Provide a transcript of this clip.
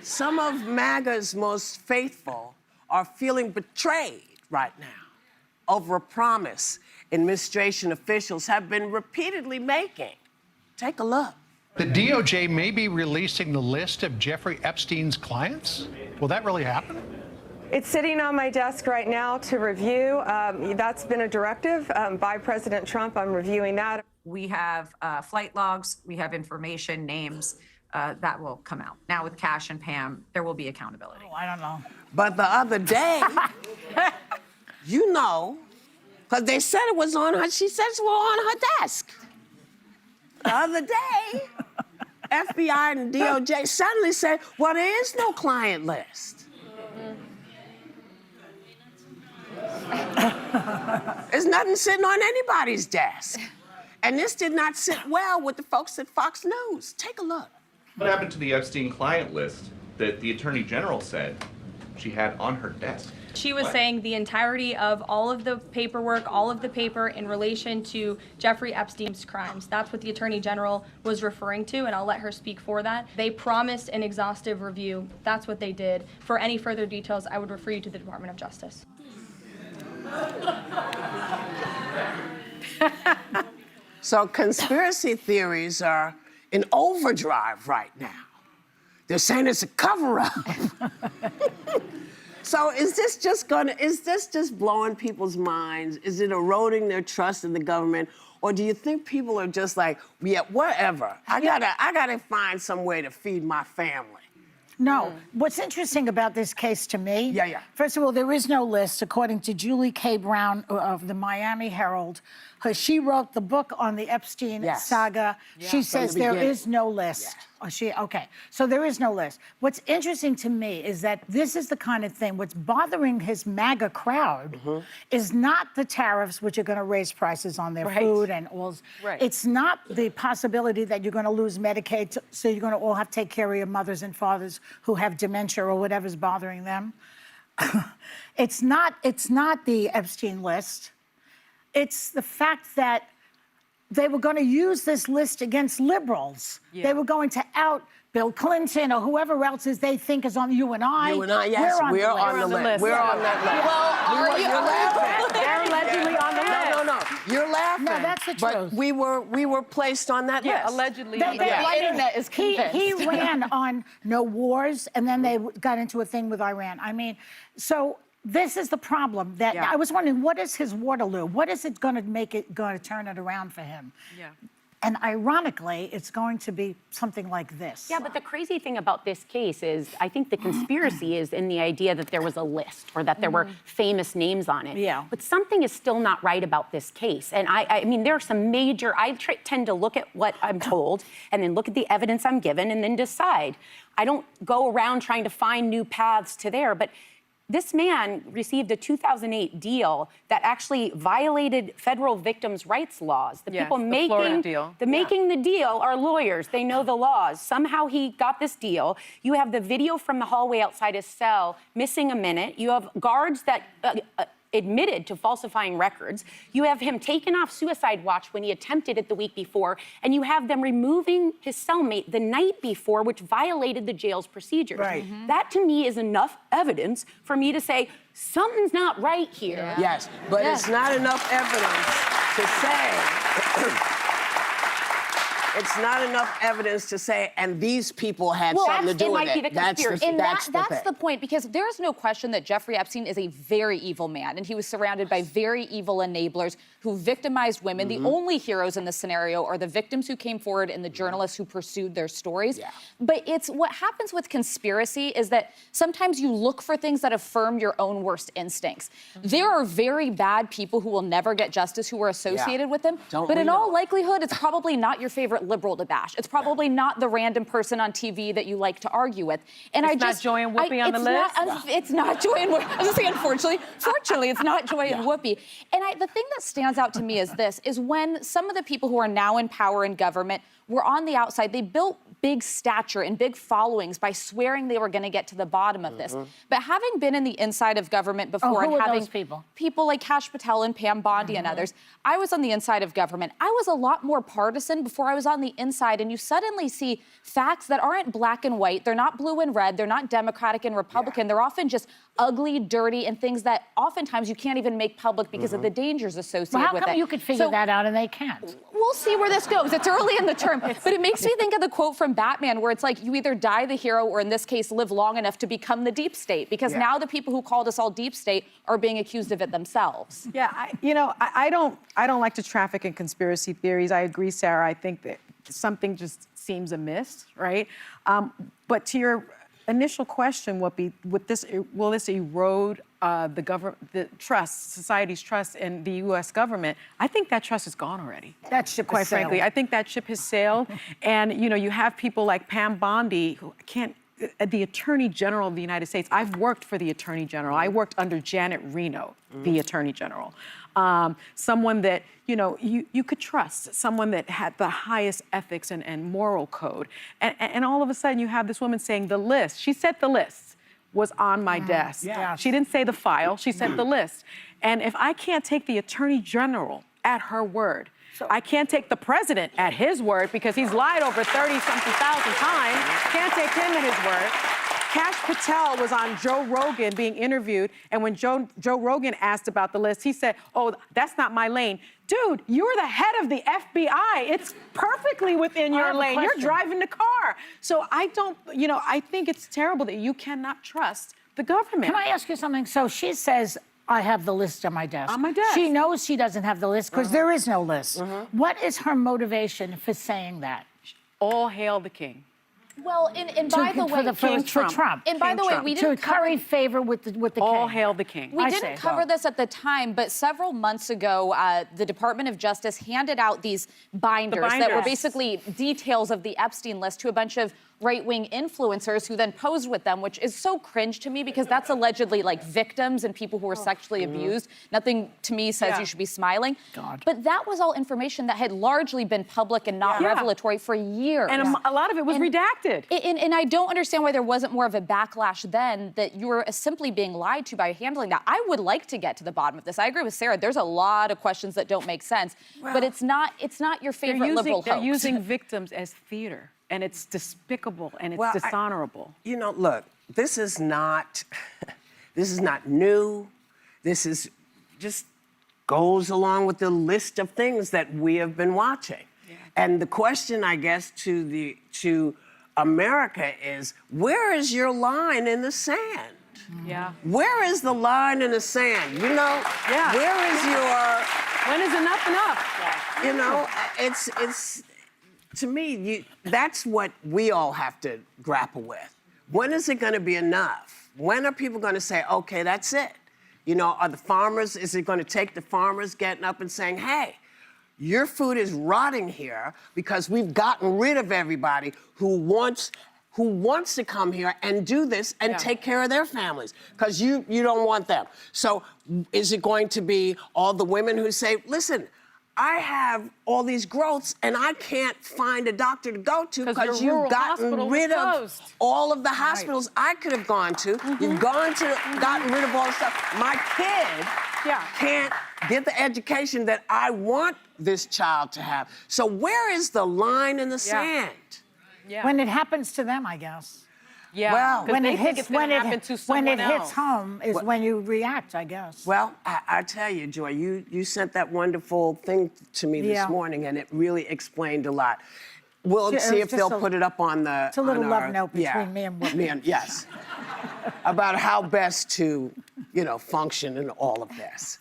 Some of MAGA's most faithful are feeling betrayed right now over a promise administration officials have been repeatedly making. Take a look. The DOJ may be releasing the list of Jeffrey Epstein's clients. Will that really happen? It's sitting on my desk right now to review. That's been a directive by President Trump. I'm reviewing that. We have flight logs, we have information, names, that will come out. Now with Cash and Pam, there will be accountability. Oh, I don't know. But the other day, you know, because they said it was on her, she said it was on her desk. The other day, FBI and DOJ suddenly said, well, there is no client list. There's nothing sitting on anybody's desk. And this did not sit well with the folks at Fox News. Take a look. What happened to the Epstein client list that the Attorney General said she had on her desk? She was saying the entirety of all of the paperwork, all of the paper in relation to Jeffrey Epstein's crimes. That's what the Attorney General was referring to, and I'll let her speak for that. They promised an exhaustive review. That's what they did. For any further details, I would refer you to the Department of Justice. So conspiracy theories are in overdrive right now. They're saying it's a cover-up. So is this just blowing people's minds? Is it eroding their trust in the government? Or do you think people are just like, yeah, whatever. I gotta find some way to feed my family? No. What's interesting about this case to me, Yeah. first of all, there is no list, according to Julie K. Brown of the Miami Herald. She wrote the book on the Epstein saga. Yeah, she says there beginning. is no list. Yeah. Okay, so there is no list. What's interesting to me is that this is the kind of thing, what's bothering his MAGA crowd is not the tariffs, which are going to raise prices on their food and all. It's not the possibility that you're going to lose Medicaid, so you're going to all have to take care of your mothers and fathers who have dementia or whatever's bothering them. It's not the Epstein list. It's the fact that they were going to use this list against liberals. Yeah. They were going to out Bill Clinton or whoever else is they think is on you and I. You and I, yes, we're on the list. We're on that list. Well, you're laughing. They're allegedly on the list. No. You're laughing. No, that's the truth. But we were placed on that list. Allegedly. The internet is convinced. He ran on no wars, and then they got into a thing with Iran. I mean, so this is the problem. That I was wondering, what is his Waterloo? What is it going to turn it around for him? Yeah. And ironically, it's going to be something like this. Yeah, but the crazy thing about this case is, I think the conspiracy is in the idea that there was a list or that there were famous names on it. Yeah. But something is still not right about this case. And I mean, there are some major, tend to look at what I'm told and then look at the evidence I'm given and then decide. I don't go around trying to find new paths to there, but this man received a 2008 deal that actually violated federal victims' rights laws. The people making the deal are lawyers. They know the laws. Somehow he got this deal. You have the video from the hallway outside his cell missing a minute. You have guards that admitted to falsifying records. You have him taken off suicide watch when he attempted it the week before, and you have them removing his cellmate the night before, which violated the jail's procedures. Right. That, to me, is enough evidence for me to say, something's not right here. Yeah. Yes, but it's not enough evidence to say... It's not enough evidence to say, and these people had something to do with it. That's the point, because there's no question that Jeffrey Epstein is a very evil man, and he was surrounded by very evil enablers who victimized women. The only heroes in this scenario are the victims who came forward and the journalists who pursued their stories. Yeah. But it's what happens with conspiracy is that sometimes you look for things that affirm your own worst instincts. There are very bad people who will never get justice who are associated with them, but in all likelihood, it's probably not your favorite liberal to bash. It's probably not the random person on TV that you like to argue with. And it's not Joy and Whoopi on the list? It's not Joy and Whoopi. I was going to say, unfortunately. Fortunately, it's not Joy and Whoopi. And the thing that stands out to me is this, is when some of the people who are now in power in government were on the outside, they built big stature and big followings by swearing they were going to get to the bottom of this. But having been in the inside of government before who and are having those people? People like Kash Patel and Pam Bondi and others, I was on the inside of government. I was a lot more partisan before I was on the inside, and you suddenly see facts that aren't black and white. They're not blue and red. They're not Democratic and Republican. They're often just ugly, dirty, and things that oftentimes you can't even make public because of the dangers associated Well, how with it. come you could figure that out and they can't? We'll see where this goes. It's early in the term. But it makes me think of the quote from Batman where it's like, you either die the hero or in this case, live long enough to become the deep state. Because now the people who called us all deep state are being accused of it themselves. Yeah, I don't like to traffic in conspiracy theories. I agree, Sarah. I think that something just seems amiss, right? But to your initial question, will this erode the trust, society's trust in the U.S. government? I think that trust is gone already. That ship Quite has sailed. frankly, I think that ship has sailed. And you have people like Pam Bondi who the Attorney General of the United States. I've worked for the Attorney General. I worked under Janet Reno, the Attorney General. Someone that, you could trust, someone that had the highest ethics and moral code. And all of a sudden you have this woman saying the list. She said the list was on my desk. Yes. She didn't say the file, she said the list. And if I can't take the Attorney General at her word, I can't take the president at his word because he's lied over 30-something thousand times. Can't take him at his word. Kash Patel was on Joe Rogan being interviewed, and when Joe Rogan asked about the list, he said, "Oh, that's not my lane." Dude, you're the head of the FBI. It's perfectly within your lane. You're driving the car. So I think it's terrible that you cannot trust the government. Can I ask you something? So she says, I have the list on my desk. On my desk. She knows she doesn't have the list because there is no list. What is her motivation for saying that? All hail the king. Well, and by the way, for Trump. And by the way, we didn't to curry favor with the king. All hail the king. We didn't cover this at the time, but several months ago, the Department of Justice handed out these binders that were basically details of the Epstein list to a bunch of right-wing influencers who then posed with them, which is so cringe to me because that's allegedly like victims and people who were sexually abused. Nothing to me says you should be smiling. God. But that was all information that had largely been public and not revelatory for years. And a lot of it was redacted. And I don't understand why there wasn't more of a backlash then that you were simply being lied to by handling that. I would like to get to the bottom of this. I agree with Sarah. There's a lot of questions that don't make sense, but it's not your favorite liberal hoax. They're using victims as theater. And it's despicable and it's dishonorable. Look, this is not new. This is just goes along with the list of things that we have been watching. Yeah. And the question, I guess, to America is, where is your line in the sand? Yeah. Where is the line in the sand? Where is your... When is enough? It's to me, that's what we all have to grapple with. When is it going to be enough? When are people going to say, okay, that's it? Are the farmers, is it going to take the farmers getting up and saying, hey, your food is rotting here because we've gotten rid of everybody who wants to come here and do this and take care of their families because you don't want them. So is it going to be all the women who say, listen, I have all these growths and I can't find a doctor to go to because you've gotten rid of all of the hospitals I could have gone to. You've gotten rid of all the stuff. My kid can't get the education that I want this child to have. So where is the line in the sand? Yeah. When it happens to them, I guess. Yeah. Well, when it hits else. home is when you react, I guess. Well, I tell you, Joy, you sent that wonderful thing to me this morning, and it really explained a lot. We'll see if they'll put it up on the. It's a little love note between me and Whoopi. Yes. About how best to, function in all of this.